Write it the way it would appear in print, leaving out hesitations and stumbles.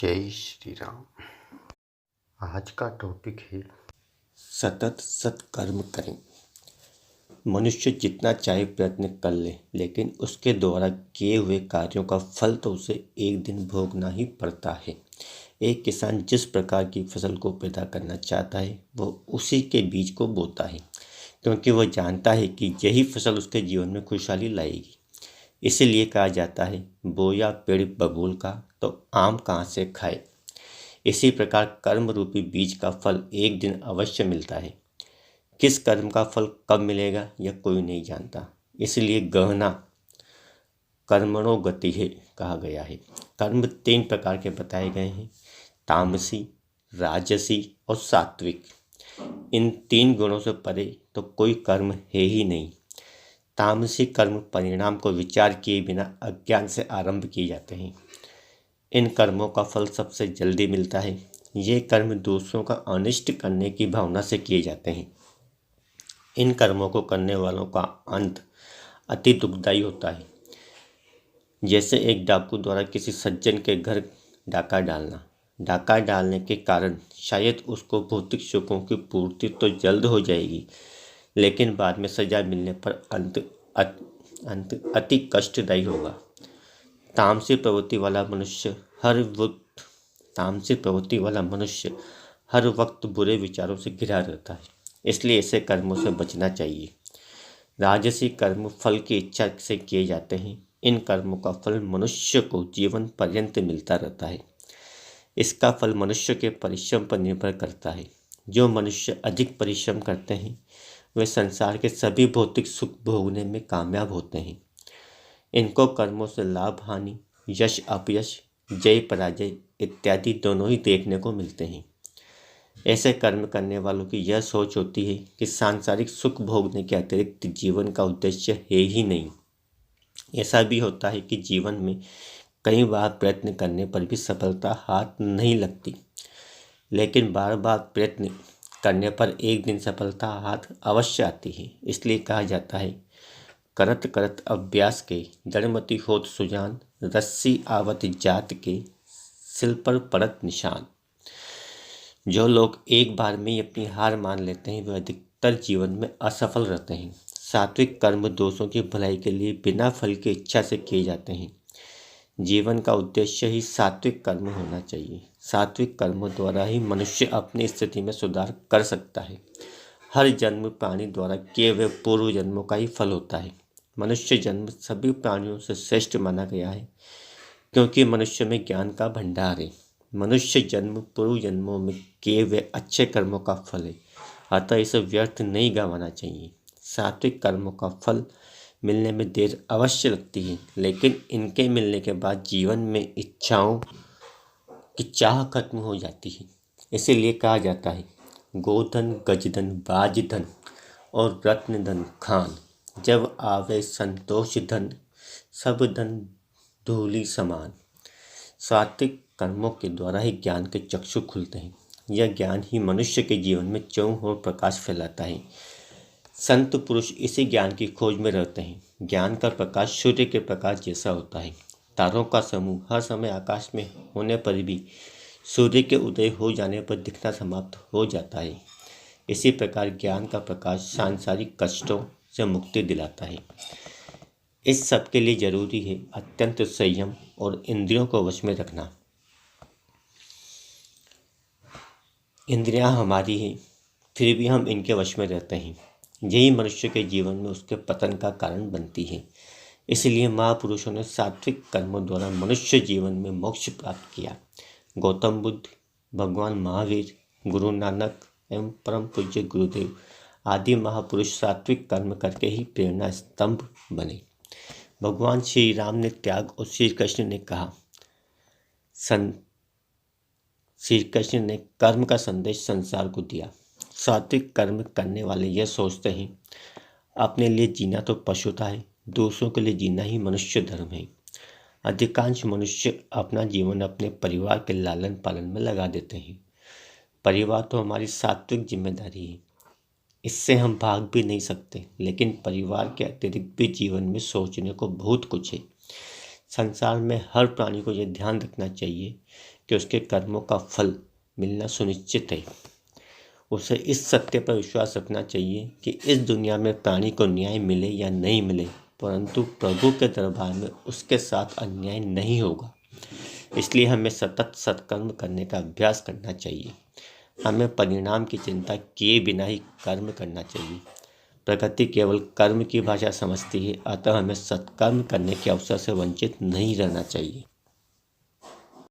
जय श्री राम। आज का टॉपिक है सतत सत्कर्म करें। मनुष्य जितना चाहे प्रयत्न कर ले, लेकिन उसके द्वारा किए हुए कार्यों का फल तो उसे एक दिन भोगना ही पड़ता है। एक किसान जिस प्रकार की फसल को पैदा करना चाहता है, वो उसी के बीज को बोता है, क्योंकि वह जानता है कि यही फसल उसके जीवन में खुशहाली लाएगी। इसीलिए कहा जाता है, बोया पेड़ बबूल का तो आम कहाँ से खाए। इसी प्रकार कर्म रूपी बीज का फल एक दिन अवश्य मिलता है। किस कर्म का फल कब मिलेगा यह कोई नहीं जानता। इसलिए गहना कर्मणो गति है कहा गया है। कर्म 3 प्रकार के बताए गए हैं, तामसी, राजसी और सात्विक। इन 3 गुणों से परे तो कोई कर्म है ही नहीं। तामसी कर्म परिणाम को विचार किए बिना अज्ञान से आरंभ किए जाते हैं। इन कर्मों का फल सबसे जल्दी मिलता है। ये कर्म दूसरों का अनिष्ट करने की भावना से किए जाते हैं। इन कर्मों को करने वालों का अंत अति दुखदायी होता है। जैसे एक डाकू द्वारा किसी सज्जन के घर डाका डालना। डाका डालने के कारण शायद उसको भौतिक सुखों की पूर्ति तो जल्द हो जाएगी, लेकिन बाद में सजा मिलने पर अंत अति कष्टदायी होगा। तामसी प्रवृत्ति वाला मनुष्य हर वक्त बुरे विचारों से घिरा रहता है, इसलिए ऐसे कर्मों से बचना चाहिए। राजसी कर्म फल की इच्छा से किए जाते हैं। इन कर्मों का फल मनुष्य को जीवन पर्यंत मिलता रहता है। इसका फल मनुष्य के परिश्रम पर निर्भर करता है। जो मनुष्य अधिक परिश्रम करते हैं, वे संसार के सभी भौतिक सुख भोगने में कामयाब होते हैं। इनको कर्मों से लाभ हानि, यश अपयश, जय पराजय इत्यादि दोनों ही देखने को मिलते हैं। ऐसे कर्म करने वालों की यह सोच होती है कि सांसारिक सुख भोगने के अतिरिक्त जीवन का उद्देश्य है ही नहीं। ऐसा भी होता है कि जीवन में कई बार प्रयत्न करने पर भी सफलता हाथ नहीं लगती, लेकिन बार बार प्रयत्न करने पर एक दिन सफलता हाथ अवश्य आती है। इसलिए कहा जाता है, करत करत अभ्यास के जड़मति होत सुजान, रस्सी आवत जात के सिल पर पड़त निशान। जो लोग एक बार में ही अपनी हार मान लेते हैं, वे अधिकतर जीवन में असफल रहते हैं। सात्विक कर्म दोषों की भलाई के लिए बिना फल की इच्छा से किए जाते हैं। जीवन का उद्देश्य ही सात्विक कर्म होना चाहिए। सात्विक कर्मों द्वारा ही मनुष्य अपनी स्थिति में सुधार कर सकता है। हर जन्म प्राणी द्वारा किए हुए पूर्व जन्मों का ही फल होता है। मनुष्य जन्म सभी प्राणियों से श्रेष्ठ माना गया है, क्योंकि मनुष्य में ज्ञान का भंडार है। मनुष्य जन्म पूर्व जन्मों में किए हुए अच्छे कर्मों का फल है, अतः इसे व्यर्थ नहीं गंवाना चाहिए। सात्विक कर्मों का फल मिलने में देर अवश्य लगती है, लेकिन इनके मिलने के बाद जीवन में इच्छाओं की चाह खत्म हो जाती है। इसीलिए कहा जाता है, गोधन गजधन बाजधन और रत्न धन खान, जब आवे संतोष धन सब धन धूलि समान। सात्विक कर्मों के द्वारा ही ज्ञान के चक्षु खुलते हैं। यह ज्ञान ही मनुष्य के जीवन में चहुओर प्रकाश फैलाता है। संत पुरुष इसी ज्ञान की खोज में रहते हैं। ज्ञान का प्रकाश सूर्य के प्रकाश जैसा होता है। तारों का समूह हर समय आकाश में होने पर भी सूर्य के उदय हो जाने पर दिखना समाप्त हो जाता है। इसी प्रकार ज्ञान का प्रकाश सांसारिक कष्टों से मुक्ति दिलाता है। इस सब के लिए जरूरी है अत्यंत संयम और इंद्रियों को वश में रखना। इंद्रियां हमारी हैं, फिर भी हम इनके वश में रहते हैं। यही मनुष्य के जीवन में उसके पतन का कारण बनती है। इसलिए महापुरुषों ने सात्विक कर्मों द्वारा मनुष्य जीवन में मोक्ष प्राप्त किया। गौतम बुद्ध, भगवान महावीर, गुरु नानक एवं परम पूज्य गुरुदेव आदि महापुरुष सात्विक कर्म करके ही प्रेरणा स्तंभ बने। भगवान श्री राम ने त्याग और श्री कृष्ण ने कर्म का संदेश संसार को दिया। सात्विक कर्म करने वाले यह सोचते हैं, अपने लिए जीना तो पशुता है, दूसरों के लिए जीना ही मनुष्य धर्म है। अधिकांश मनुष्य अपना जीवन अपने परिवार के लालन पालन में लगा देते हैं। परिवार तो हमारी सात्विक जिम्मेदारी है, इससे हम भाग भी नहीं सकते, लेकिन परिवार के अतिरिक्त भी जीवन में सोचने को बहुत कुछ है। संसार में हर प्राणी को यह ध्यान रखना चाहिए कि उसके कर्मों का फल मिलना सुनिश्चित है। उसे इस सत्य पर विश्वास रखना चाहिए कि इस दुनिया में प्राणी को न्याय मिले या नहीं मिले, परंतु प्रभु के दरबार में उसके साथ अन्याय नहीं होगा। इसलिए हमें सतत सत्कर्म करने का अभ्यास करना चाहिए। हमें परिणाम की चिंता किए बिना ही कर्म करना चाहिए। प्रकृति केवल कर्म की भाषा समझती है, अतः हमें सत्कर्म करने के अवसर से वंचित नहीं रहना चाहिए।